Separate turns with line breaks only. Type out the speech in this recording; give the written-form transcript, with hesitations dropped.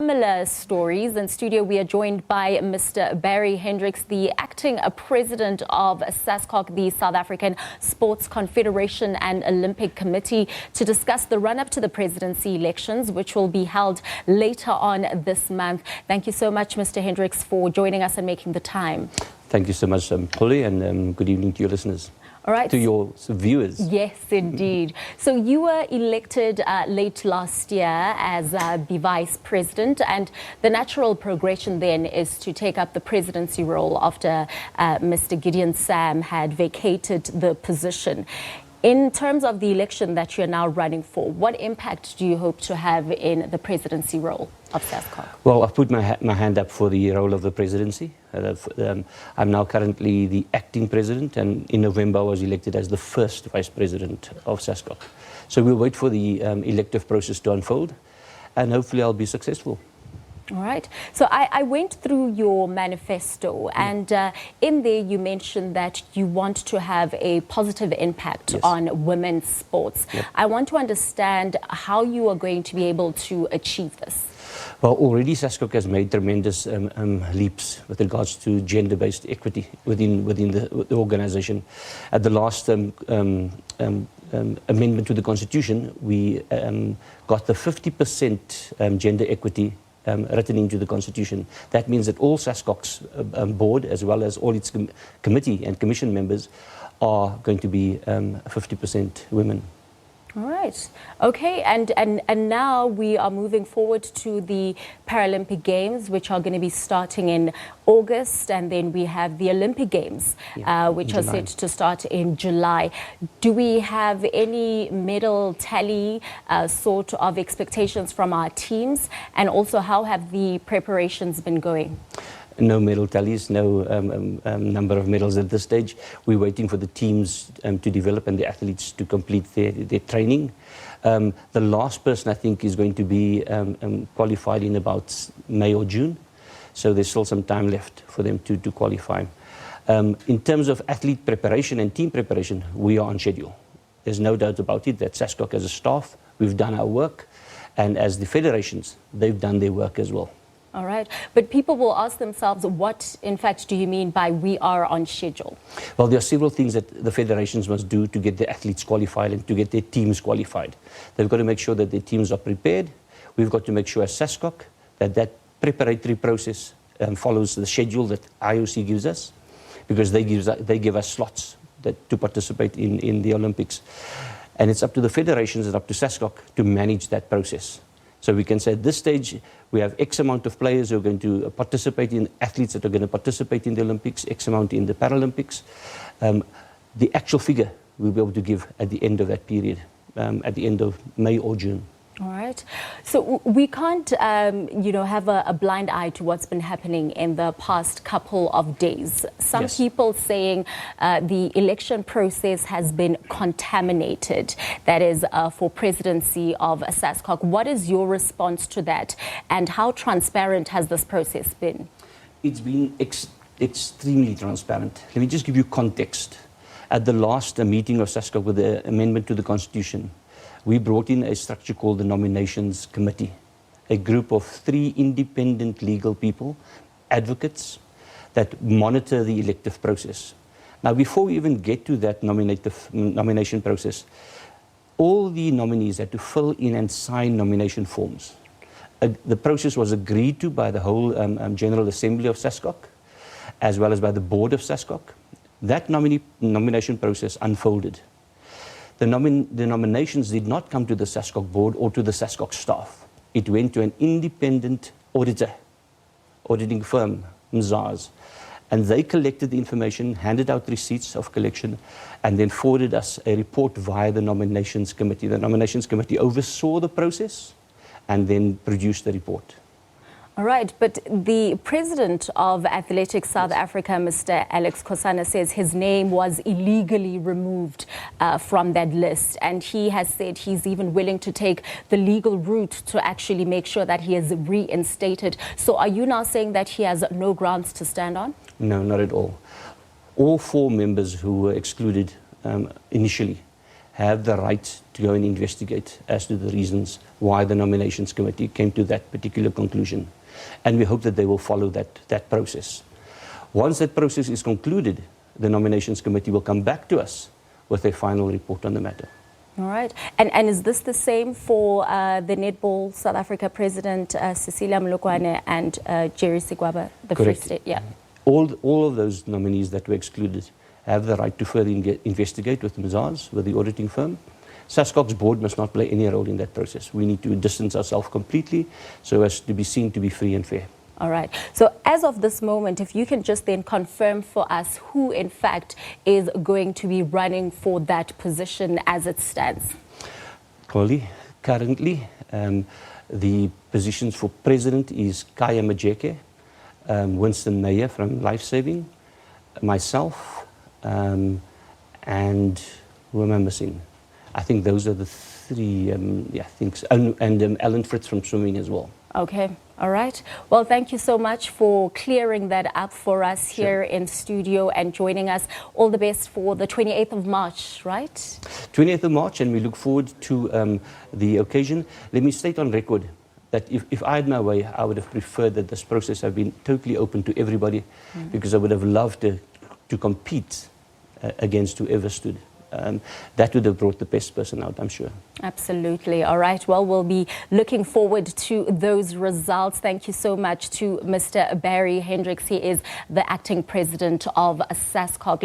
Similar stories. In studio, we are joined by Mr. Barry Hendriks, the acting president of SASCOC, the South African Sports Confederation and Olympic Committee, to discuss the run-up to the presidency elections, which will be held later on this month. Thank you so much, Mr. Hendriks, for joining us and making the time.
Thank you so much, Polly, and good evening to your listeners.
All right.
To your viewers.
Yes, indeed. So you were elected late last year as the vice president, and the natural progression then is to take up the presidency role after Mr. Gideon Sam had vacated the position. In terms of the election that you're now running for, what impact do you hope to have in the presidency role of SASCOC?
Well, I've put my hand up for the role of the presidency. I'm now currently the acting president, and in November I was elected as the first vice president of SASCOC. So we'll wait for the elective process to unfold, and hopefully I'll be successful.
All right. So I went through your manifesto, and in there you mentioned that you want to have a positive impact on women's sports.
Yep.
I want to understand how you are going to be able to achieve this.
Well, already SASCOC has made tremendous leaps with regards to gender-based equity within the organization. At the last amendment to the Constitution, we got the 50% gender equity written into the Constitution. That means that all SASCOC's board, as well as all its committee and commission members, are going to be 50% women.
All right. Okay. And now we are moving forward to the Paralympic Games, which are going to be starting in August, and then we have the Olympic Games, which are set to start in July. Do we have any medal tally sort of expectations from our teams, and also how have the preparations been going?
No medal tallies, no number of medals at this stage. We're waiting for the teams to develop and the athletes to complete their training. The last person, I think, is going to be qualified in about May or June. So there's still some time left for them to qualify. In terms of athlete preparation and team preparation, we are on schedule. There's no doubt about it that SASCOC as a staff, we've done our work. And as the federations, they've done their work as well.
All right. But people will ask themselves, what, in fact, do you mean by we are on schedule?
Well, there are several things that the federations must do to get the athletes qualified and to get their teams qualified. They've got to make sure that their teams are prepared. We've got to make sure as SASCOC that preparatory process follows the schedule that IOC gives us, because they give us slots to participate in the Olympics. And it's up to the federations and up to SASCOC to manage that process. So we can say at this stage, we have X amount of players who are going to participate in, athletes that are going to participate in the Olympics, X amount in the Paralympics. The actual figure we'll be able to give at the end of that period, at the end of May or June.
All right. So we can't, have a blind eye to what's been happening in the past couple of days. Some people saying the election process has been contaminated, that is for presidency of SASCOC. What is your response to that, and how transparent has this process been?
It's been extremely transparent. Let me just give you context. At the last meeting of SASCOC with the amendment to the Constitution, we brought in a structure called the Nominations Committee, a group of 3 independent legal people, advocates, that monitor the elective process. Now, before we even get to that nomination process, all the nominees had to fill in and sign nomination forms. The process was agreed to by the whole General Assembly of SASCOC, as well as by the board of SASCOC. That nomination process unfolded. The nominations did not come to the SASCOC board or to the SASCOC staff. It went to an independent auditing firm, Mzars, and they collected the information, handed out receipts of collection, and then forwarded us a report via the Nominations Committee. The Nominations Committee oversaw the process and then produced the report.
All right, but the president of Athletics South Africa, Mr. Kasana, says his name was illegally removed from that list, and he has said he's even willing to take the legal route to actually make sure that he is reinstated. So are you now saying that he has no grounds to stand on?
No, not at all. All 4 members who were excluded initially have the right to go and investigate as to the reasons why the nominations committee came to that particular conclusion. And we hope that they will follow that process. Once that process is concluded, the nominations committee will come back to us with a final report on the matter.
All right. And is this the same for the Netball South Africa president, Susilo OConnor, and Jerry Sigwaba, the
Correct.
Free State? Yeah.
All of those nominees that were excluded have the right to further investigate with Mazars, with the auditing firm. SASCOC's board must not play any role in that process. We need to distance ourselves completely so as to be seen to be free and fair.
All right. So as of this moment, if you can just then confirm for us who, in fact, is going to be running for that position as it stands.
Currently, the positions for president is Kaya Majeke, Winston Meyer from Life Saving, myself, and who am I missing? I think those are the three, I think so. And Alan Fritz from swimming as well.
Okay. All right. Well, thank you so much for clearing that up for us here in studio and joining us. All the best for the 28th of March, right?
28th of March, and we look forward to the occasion. Let me state on record that if I had my way, I would have preferred that this process have been totally open to everybody, because I would have loved to compete against whoever stood. That would have brought the best person out, I'm sure.
Absolutely. All right. Well, we'll be looking forward to those results. Thank you so much to Mr. Barry Hendriks. He is the acting president of SASCOC.